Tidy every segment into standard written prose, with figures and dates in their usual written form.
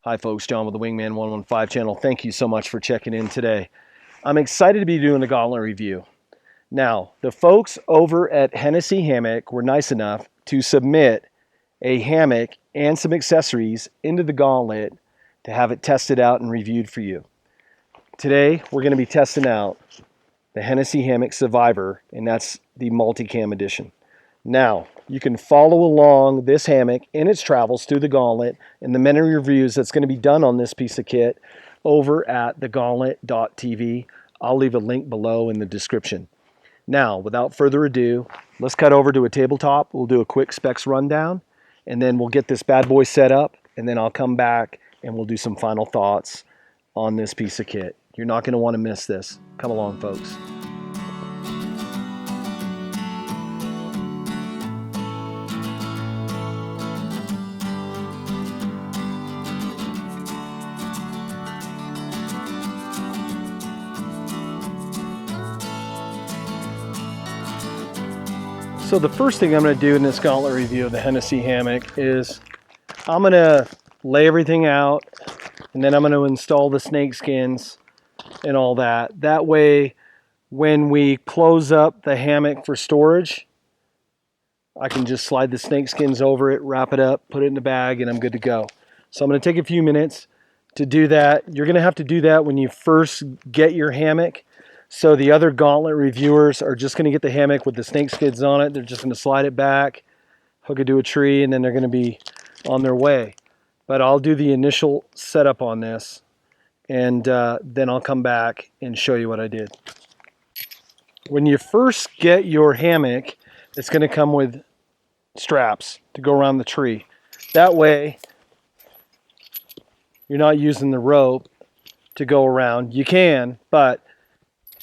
Hi folks, John with the Wingman115 channel. Thank you so much for checking in today. I'm excited to be doing the Gauntlet review. Now, the folks over at Hennessy Hammock were nice enough to submit a hammock and some accessories into the Gauntlet to have it tested out and reviewed for you. Today, we're going to be testing out the Hennessy Hammock Survivor, and that's the Multicam edition. Now, you can follow along this hammock in its travels through the Gauntlet and the many reviews that's going to be done on this piece of kit over at thegauntlet.tv. I'll leave a link below in the description. Now, without further ado, let's cut over to a tabletop. We'll do a quick specs rundown, and then we'll get this bad boy set up, and then I'll come back and we'll do some final thoughts on this piece of kit. You're not going to want to miss this. Come along, folks. So the first thing I'm going to do in this Gauntlet review of the Hennessy Hammock is I'm going to lay everything out, and then I'm going to install the snake skins and all that. That way, when we close up the hammock for storage, I can just slide the snake skins over it, wrap it up, put it in the bag, and I'm good to go. So I'm going to take a few minutes to do that. You're going to have to do that when you first get your hammock. So the other Gauntlet reviewers are just going to get the hammock with the snake skids on it. They're just going to slide it back, hook it to a tree, and then they're going to be on their way. But I'll do the initial setup on this, and then I'll come back and show you what I did. When you first get your hammock, it's going to come with straps to go around the tree. That way, you're not using the rope to go around. You can, but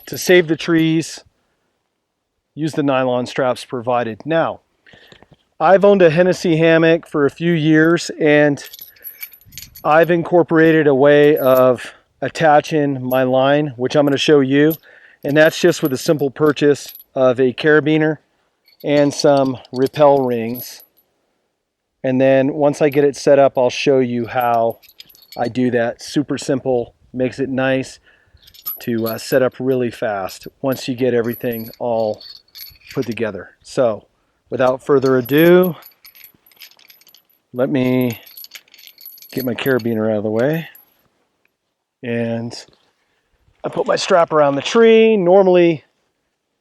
to save the trees, use the nylon straps provided. Now, I've owned a Hennessy hammock for a few years, and I've incorporated a way of attaching my line, which I'm going to show you, and that's just with a simple purchase of a carabiner and some rappel rings. And then once I get it set up, I'll show you how I do that. Super simple, makes it nice to set up really fast once you get everything all put together. So without further ado, let me get my carabiner out of the way, and I put my strap around the tree. Normally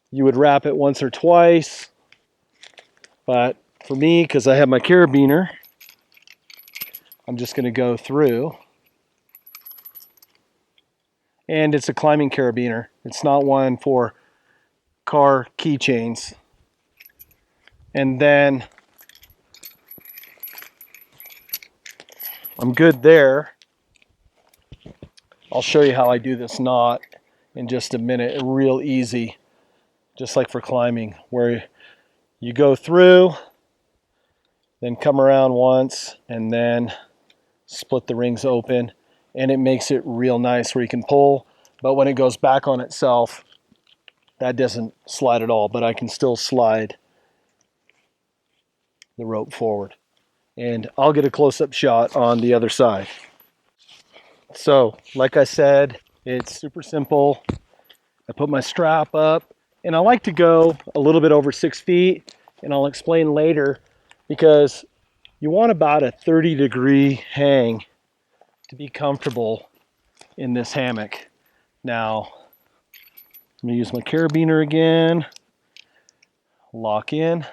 you would wrap it once or twice, but for me, because I have my carabiner, I'm just going to go through. And it's a climbing carabiner. It's not one for car keychains. And then I'm good there. I'll show you how I do this knot in just a minute. Real easy, just like for climbing, where you go through, then come around once, and then split the rings open. And it makes it real nice where you can pull, but when it goes back on itself, that doesn't slide at all, but I can still slide the rope forward. And I'll get a close-up shot on the other side. So, like I said, it's super simple. I put my strap up, and I like to go a little bit over 6 feet, and I'll explain later, because you want about a 30-degree hang to be comfortable in this hammock. Now, I'm going to use my carabiner again, lock in,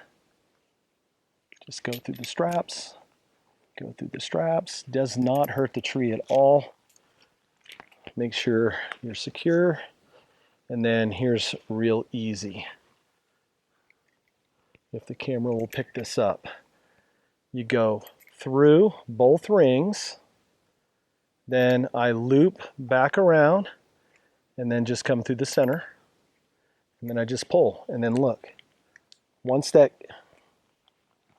just go through the straps, does not hurt the tree at all. Make sure you're secure, and then here's real easy. If the camera will pick this up, you go through both rings, then I loop back around, and then just come through the center, and then I just pull, and then look. Once that,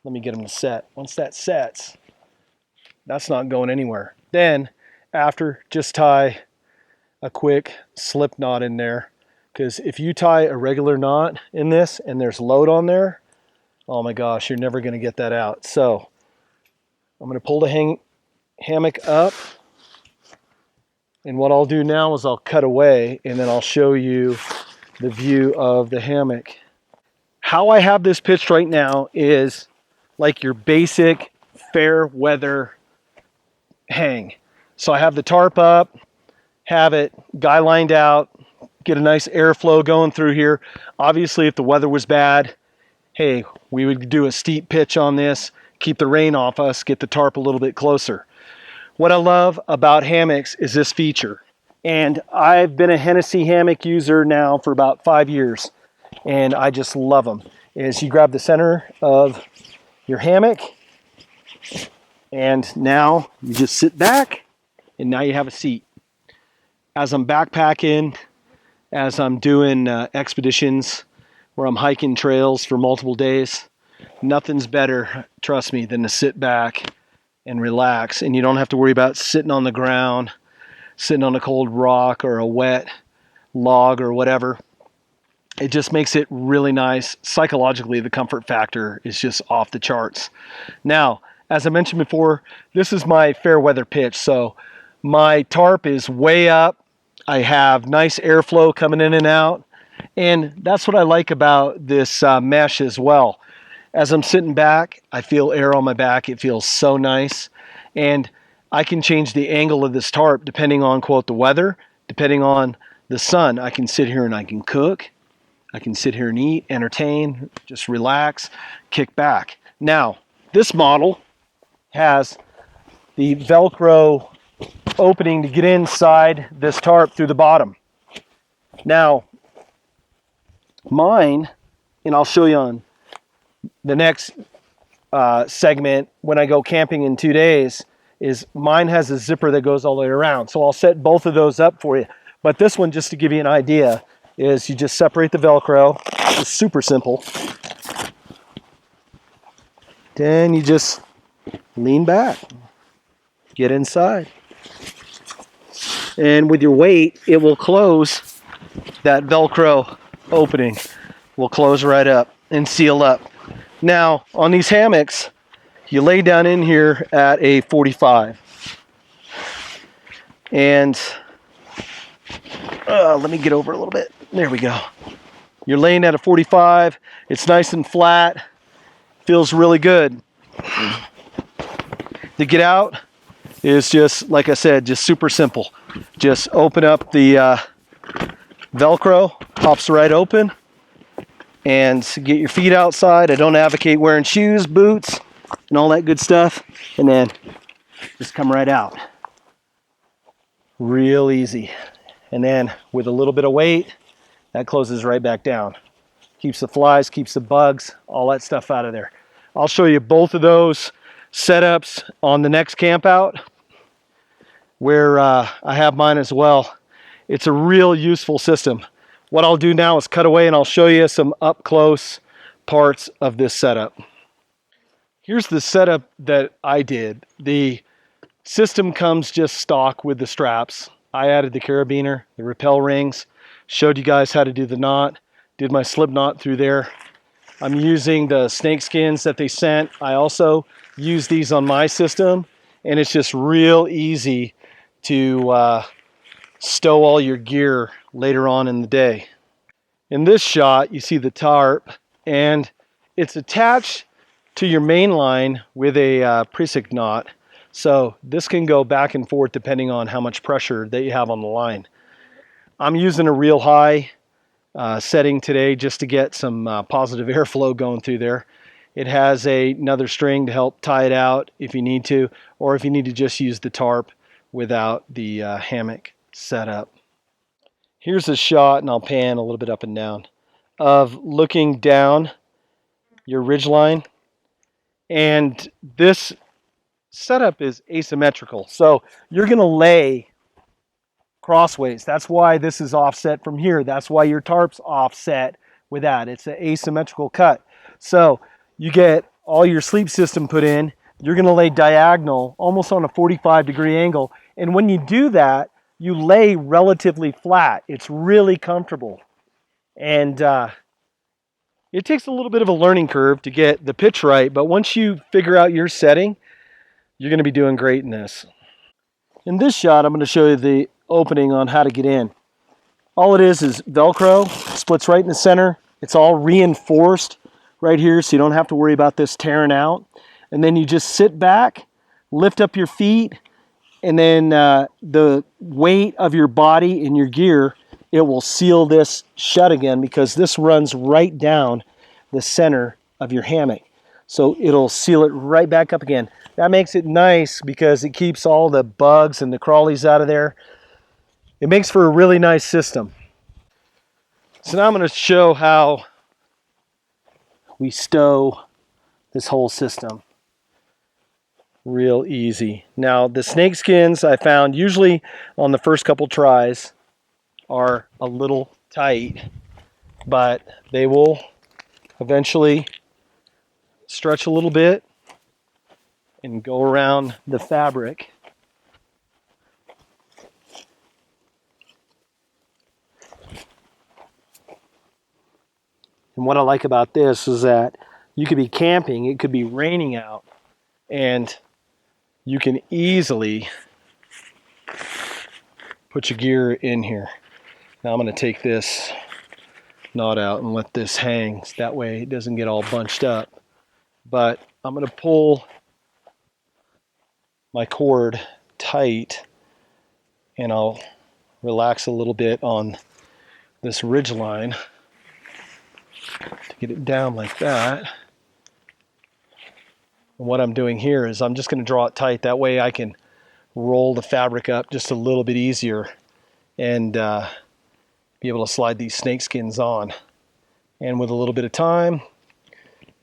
let me get them to set. Once that sets, that's not going anywhere. Then, after, just tie a quick slip knot in there, because if you tie a regular knot in this and there's load on there, oh my gosh, you're never going to get that out. So I'm going to pull the hammock up. And what I'll do now is I'll cut away and then I'll show you the view of the hammock. How I have this pitched right now is like your basic fair weather hang. So I have the tarp up, have it guy lined out, get a nice airflow going through here. Obviously, if the weather was bad, hey, we would do a steep pitch on this, keep the rain off us, get the tarp a little bit closer. What I love about hammocks is this feature. And I've been a Hennessy hammock user now for about 5 years, and I just love them. Is you grab the center of your hammock, and now you just sit back, and now you have a seat. As I'm backpacking, as I'm doing expeditions where I'm hiking trails for multiple days, nothing's better, trust me, than to sit back and relax. And you don't have to worry about sitting on the ground, sitting on a cold rock or a wet log or whatever. It just makes it really nice. Psychologically, the comfort factor is just off the charts. Now, as I mentioned before, this is my fair weather pitch. So my tarp is way up. I have nice airflow coming in and out. And that's what I like about this mesh as well. As I'm sitting back, I feel air on my back. It feels so nice. And I can change the angle of this tarp depending on, quote, the weather, depending on the sun. I can sit here and I can cook. I can sit here and eat, entertain, just relax, kick back. Now, this model has the Velcro opening to get inside this tarp through the bottom. Now, mine, and I'll show you on the next segment when I go camping in 2 days, is mine has a zipper that goes all the way around. So I'll set both of those up for you. But this one, just to give you an idea, is you just separate the Velcro. It's super simple. Then you just lean back, get inside. And with your weight, it will close. That Velcro opening will close right up and seal up. Now, on these hammocks, you lay down in here at a 45. And let me get over a little bit. There we go. You're laying at a 45. It's nice and flat. Feels really good. To get out is just, like I said, just super simple. Just open up the Velcro, pops right open, and get your feet outside. I don't advocate wearing shoes, boots, and all that good stuff. And then just come right out. Real easy. And then with a little bit of weight, that closes right back down. Keeps the flies, keeps the bugs, all that stuff out of there. I'll show you both of those setups on the next camp out where I have mine as well. It's a real useful system. What I'll do now is cut away and I'll show you some up close parts of this setup. Here's the setup that I did. The system comes just stock with the straps. I added the carabiner, the rappel rings, showed you guys how to do the knot, did my slip knot through there. I'm using the snake skins that they sent. I also use these on my system, and it's just real easy to stow all your gear later on in the day. In this shot, you see the tarp, and it's attached to your main line with a Prisik knot. So this can go back and forth depending on how much pressure that you have on the line. I'm using a real high setting today just to get some positive airflow going through there. It has another string to help tie it out if you need to, or if you need to just use the tarp without the hammock set up. Here's a shot, and I'll pan a little bit up and down, of looking down your ridge line. And this setup is asymmetrical. So you're going to lay crossways. That's why this is offset from here. That's why your tarp's offset with that. It's an asymmetrical cut. So you get all your sleep system put in. You're going to lay diagonal, almost on a 45-degree angle. And when you do that, you lay relatively flat. It's really comfortable. And it takes a little bit of a learning curve to get the pitch right. But once you figure out your setting, you're going to be doing great in this. In this shot, I'm going to show you the opening on how to get in. All it is Velcro, splits right in the center. It's all reinforced right here, so you don't have to worry about this tearing out. And then you just sit back, lift up your feet, and then the weight of your body and your gear, it will seal this shut again, because this runs right down the center of your hammock. So it'll seal it right back up again. That makes it nice because it keeps all the bugs and the crawlies out of there. It makes for a really nice system. So now I'm going to show how we stow this whole system. Real easy. Now the snake skins I found usually on the first couple tries are a little tight, but they will eventually stretch a little bit and go around the fabric. And what I like about this is that you could be camping, it could be raining out, and you can easily put your gear in here. Now I'm going to take this knot out and let this hang. That way it doesn't get all bunched up. But I'm going to pull my cord tight, and I'll relax a little bit on this ridge line to get it down like that. And what I'm doing here is I'm just going to draw it tight. That way I can roll the fabric up just a little bit easier and be able to slide these snake skins on. And with a little bit of time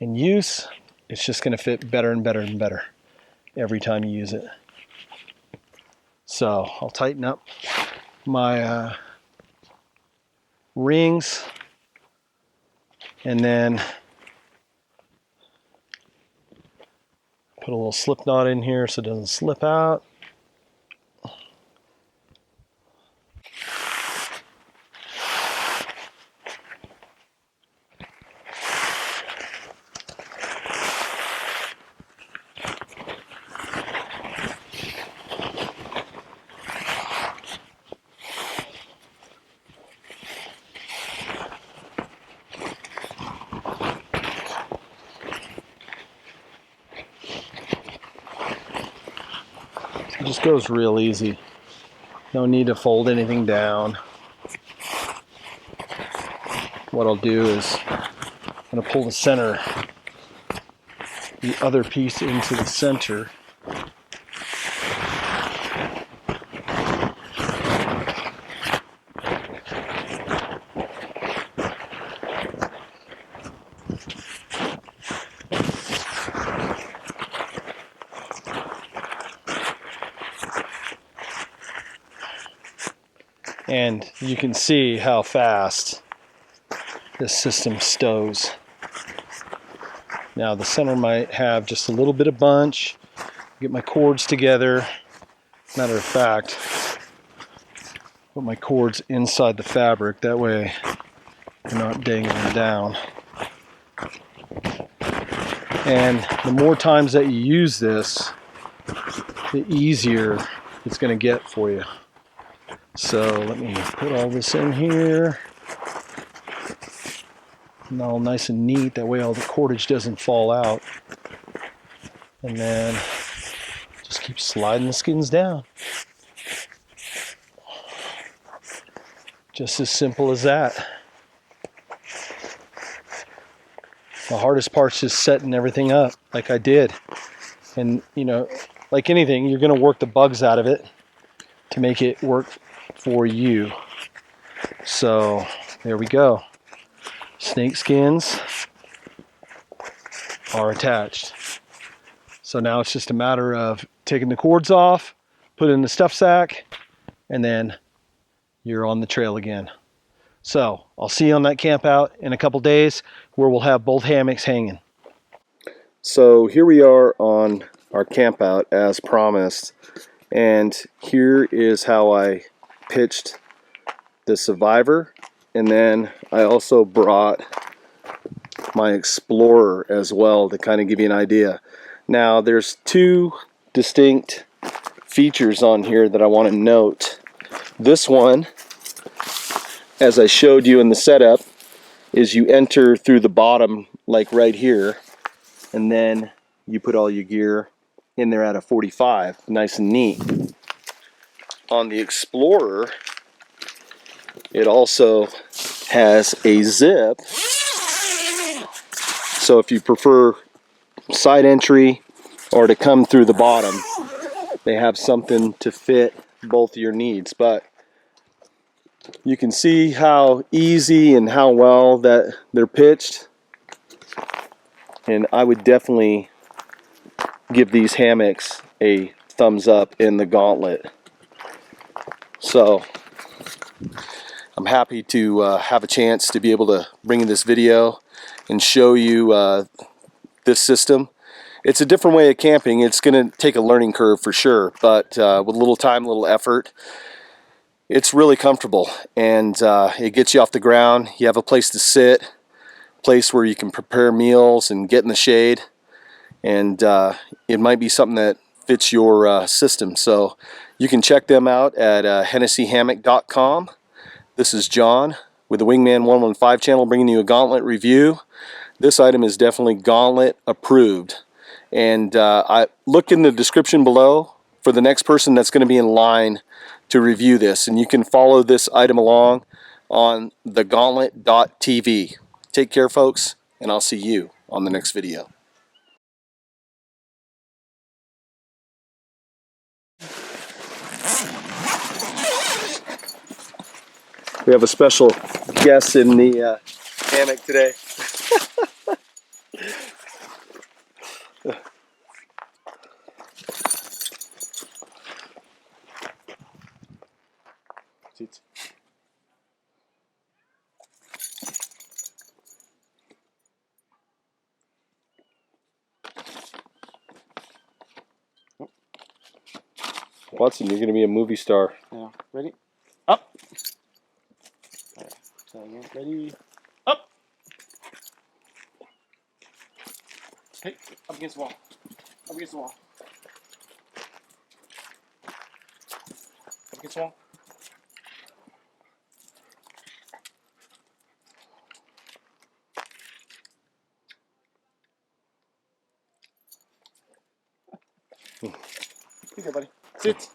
and use, it's just going to fit better and better and better every time you use it. So I'll tighten up my rings, and then put a little slip knot in here so it doesn't slip out. It just goes real easy. No need to fold anything down. What I'll do is I'm going to pull the center, the other piece into the center. And you can see how fast this system stows. Now the center might have just a little bit of bunch. Get my cords together. Matter of fact, put my cords inside the fabric. That way they're not dangling down. And the more times that you use this, the easier it's going to get for you. So let me put all this in here. And all nice and neat. That way all the cordage doesn't fall out. And then just keep sliding the skins down. Just as simple as that. The hardest part's just setting everything up like I did. And you know, like anything, you're going to work the bugs out of it to make it work for you. So there we go. Snake skins are attached. So now it's just a matter of taking the cords off, put it in the stuff sack, and then you're on the trail again. So I'll see you on that camp out in a couple days where we'll have both hammocks hanging. So here we are on our camp out as promised, and here is how I pitched the Survivor, and then I also brought my Explorer as well to kind of give you an idea. Now there's two distinct features on here that I want to note. This one, as I showed you in the setup, is you enter through the bottom, like right here, and then you put all your gear in there at a 45, nice and neat. On the Explorer, it also has a zip, so if you prefer side entry or to come through the bottom, they have something to fit both your needs. But you can see how easy and how well that they're pitched, and I would definitely give these hammocks a thumbs up in the Gauntlet. So I'm happy to have a chance to be able to bring in this video and show you this system. It's a different way of camping. It's going to take a learning curve for sure, but with a little time, a little effort, it's really comfortable, and it gets you off the ground. You have a place to sit, place where you can prepare meals and get in the shade, and it might be something that fits your system. So you can check them out at HennessyHammock.com. This is John with the Wingman115 channel, bringing you a Gauntlet review. This item is definitely Gauntlet approved, and I look in the description below for the next person that's going to be in line to review this, and you can follow this item along on thegauntlet.tv. Take care, folks, and I'll see you on the next video. We have a special guest in the hammock today. Watson, you're going to be a movie star. Yeah. Ready? Up. Right. So again. Ready? Up. Hey, up against the wall. Up against the wall. Up against the wall. Here you go, buddy. Sit.